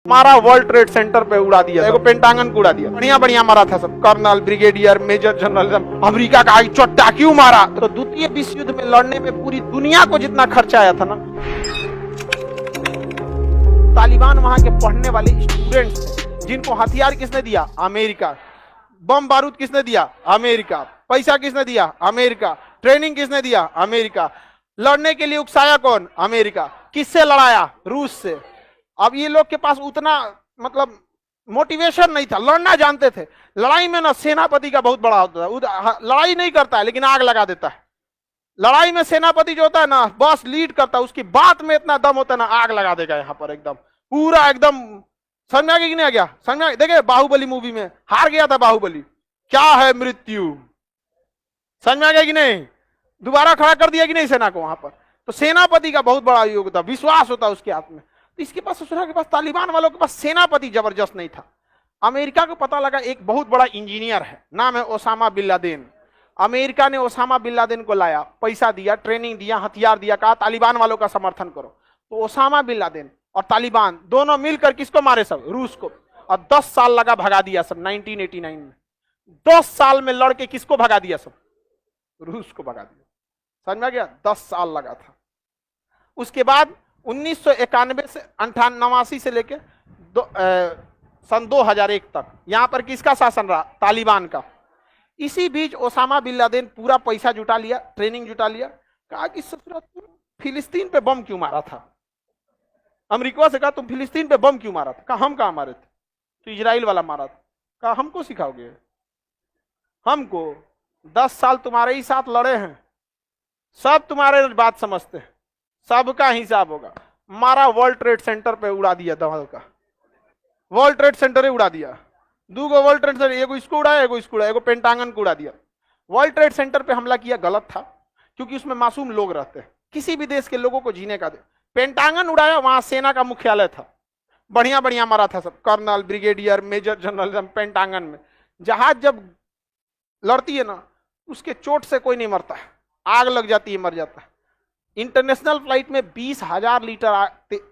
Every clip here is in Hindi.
मारा वर्ल्ड ट्रेड सेंटर पे उड़ा दिया, एगो पेंटागन को उड़ा दिया, बढ़िया बढ़िया मारा था सब, colonel, brigadier, major general. America का चोट्टा क्यों मारा? तो द्वितीय विश्व युद्ध में लड़ने में पूरी दुनिया को जितना खर्चा आया था ना, तालिबान वहां के पढ़ने वाले स्टूडेंट्स जिनको हथियार किसने दिया? अमेरिका। बम बारूद किसने दिया? अमेरिका। पैसा किसने दिया? अमेरिका। ट्रेनिंग किसने दिया? अमेरिका। लड़ने के लिए उकसाया कौन? अमेरिका। किससे लड़ाया? रूस से। अब ये लोग के पास उतना मतलब मोटिवेशन नहीं था, लड़ना जानते थे। लड़ाई में ना सेनापति का बहुत बड़ा होता है, लड़ाई नहीं करता है लेकिन आग लगा देता है। लड़ाई में सेनापति जो होता है ना, बस लीड करता है, उसकी बात में इतना दम होता है ना, आग लगा देगा यहाँ पर एकदम पूरा एकदम। समझ में आ गया कि नहीं आ गया? समझ में देखे बाहुबली मूवी में हार गया था बाहुबली, क्या है मृत्यु, समझ में आ गया कि नहीं? दोबारा खड़ा कर दिया कि नहीं सेना को वहां पर। तो सेनापति का बहुत बड़ा योग होता, विश्वास होता उसके हाथ में। तो इसके पास ससुरा के पास, तालिबान वालों के पास सेनापति जबरदस्त नहीं था। अमेरिका को पता लगा एक बहुत बड़ा इंजीनियर है, नाम है ओसामा बिन लादेन। अमेरिका ने ओसामा बिन लादेन को लाया, पैसा दिया, ट्रेनिंग दिया, हथियार दिया, कहा तालिबान वालों का समर्थन करो। तो ओसामा बिन लादेन और तालिबान दोनों मिलकर किसको मारे? सब रूस को। और 10 साल लगा भगा दिया सब। 1989 में 10 साल में लड़के किसको भगा दिया? सब रूस को भगा दिया। समझ में आ गया? 10 साल लगा था। उसके बाद 1991 से 89 से लेके सन 2001 तक यहां पर किसका शासन रहा? तालिबान का। इसी बीच ओसामा बिन लादेन पूरा पैसा जुटा लिया, ट्रेनिंग जुटा लिया, कहा कि फिलिस्तीन पे बम क्यों मारा था? अमेरिका से कहा तुम फिलिस्तीन पे बम क्यों मारा था? कहा हम कहां मारे थे, तो इजराइल वाला मारा था। कहा हमको सिखाओगे? हमको 10 साल तुम्हारे ही साथ लड़े हैं, सब तुम्हारे बात समझते हैं, सबका हिसाब होगा। मारा वर्ल्ड ट्रेड सेंटर पे उड़ा दिया, दमल का वर्ल्ड ट्रेड सेंटर उड़ा दिया। 2 वर्ल्ड ट्रेड सेंटर, एगो इसको उड़ाया, एगो इसको उड़ाया, एगो पेंटागन को उड़ा दिया। वर्ल्ड ट्रेड सेंटर पे हमला किया गलत था, क्योंकि उसमें मासूम लोग रहते हैं, किसी भी देश के लोगों को जीने का दे। पेंटागन उड़ाया, वहां सेना का मुख्यालय था, बढ़िया बढ़िया मारा था सब, colonel, brigadier, major general. Pentagon में जहाज जब लड़ती है ना, उसके चोट से कोई नहीं मरता है, आग लग जाती है, मर जाता है। इंटरनेशनल फ्लाइट में 20,000 लीटर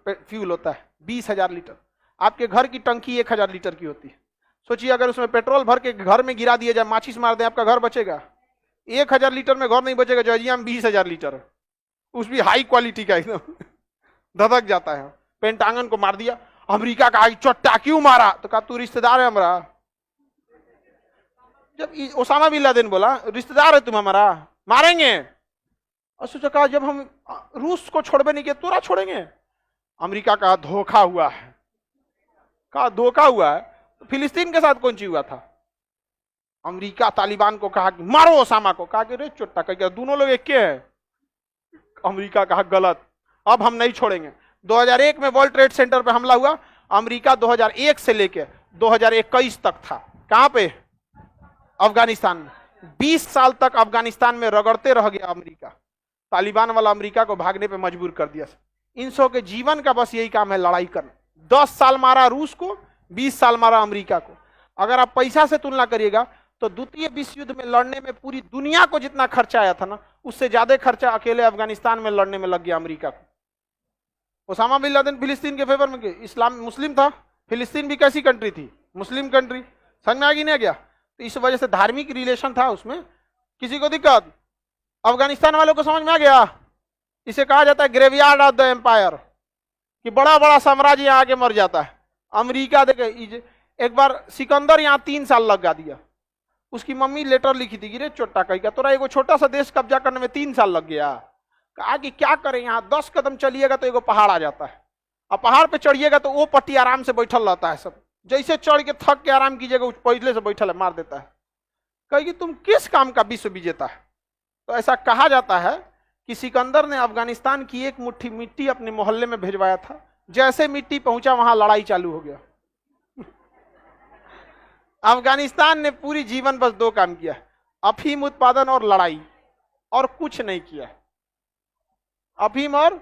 फ्यूल होता है, 20,000 लीटर। आपके घर की टंकी 1,000 लीटर की होती है। सोचिए अगर उसमें पेट्रोल भर के घर में गिरा दिया जाए, माचिस मार दे, आपका घर बचेगा? 1,000 लीटर में घर नहीं बचेगा। जॉर्जिया में 20,000 लीटर है, उस भी हाई क्वालिटी का, एकदम धधक जाता है। पेंटागन को मार दिया। अमेरिका का चोट्टा क्यों मारा? तो कहा तू रिश्तेदार है हमारा। जब ओसामा बिन लादेन बोला रिश्तेदार है तुम हमारा, मारेंगे। और सोचा कहा जब हम रूस को छोड़बे नहीं किया, तोरा छोड़ेंगे? अमेरिका का धोखा हुआ है। कहा धोखा हुआ है? तो फिलिस्तीन के साथ कौन चीज हुआ था? अमेरिका तालिबान को कहा कि मारो ओसामा को। कहा कि रे चोट्टा, कह दोनों लोग एक के हैं। अमेरिका कहा गलत, अब हम नहीं छोड़ेंगे। 2001 में वर्ल्ड ट्रेड सेंटर पे हमला हुआ। अमेरिका 2001 से लेके 2021 तक था। कहां पे? अफगानिस्तान में। 20 साल तक अफगानिस्तान में रगड़ते रह गया अमेरिका। तालिबान वाला अमेरिका को भागने पे मजबूर कर दिया। इन सौ के जीवन का बस यही काम है, लड़ाई करना। 10 साल मारा रूस को, 20 साल मारा अमेरिका को। अगर आप पैसा से तुलना करिएगा तो द्वितीय विश्व युद्ध में लड़ने में पूरी दुनिया को जितना खर्चा आया था ना, उससे ज्यादा खर्चा अकेले अफगानिस्तान में लड़ने में लग गया अमेरिका को। ओसामा बिन लादेन फिलिस्तीन के फेवर में, इस्लाम मुस्लिम था, फिलिस्तीन भी कैसी कंट्री थी? Muslim country. समझ में आ गई नहीं गया? तो इस वजह से धार्मिक रिलेशन था उसमें, किसी को दिक्कत? अफगानिस्तान वालों को समझ में आ गया? इसे कहा जाता है ग्रेवयार्ड ऑफ द एम्पायर, कि बड़ा बड़ा साम्राज्य यहाँ आके मर जाता है। अमेरिका देखे, एक बार सिकंदर यहाँ 3 साल लगा दिया। उसकी मम्मी लेटर लिखी थी कि रे चोट्टा कहीं का तोरा एगो छोटा सा देश कब्जा करने में 3 साल लग गया। कहा कि क्या करें, यहाँ 10 कदम चलिएगा तो एगो पहाड़ आ जाता है, और पहाड़ पे चढ़िएगा तो वो पट्टी आराम से बैठल रहता है, सब जैसे चढ़ के थक के आराम कीजिएगा पहले से बैठल है, मार देता है। कहेगी तुम किस काम का विश्व विजेता है? तो ऐसा कहा जाता है कि सिकंदर ने अफगानिस्तान की एक मुट्ठी मिट्टी अपने मोहल्ले में भिजवाया था, जैसे मिट्टी पहुंचा वहां लड़ाई चालू हो गया। अफगानिस्तान ने पूरी जीवन बस 2 काम किया, अफीम उत्पादन और लड़ाई, और कुछ नहीं किया। अफीम और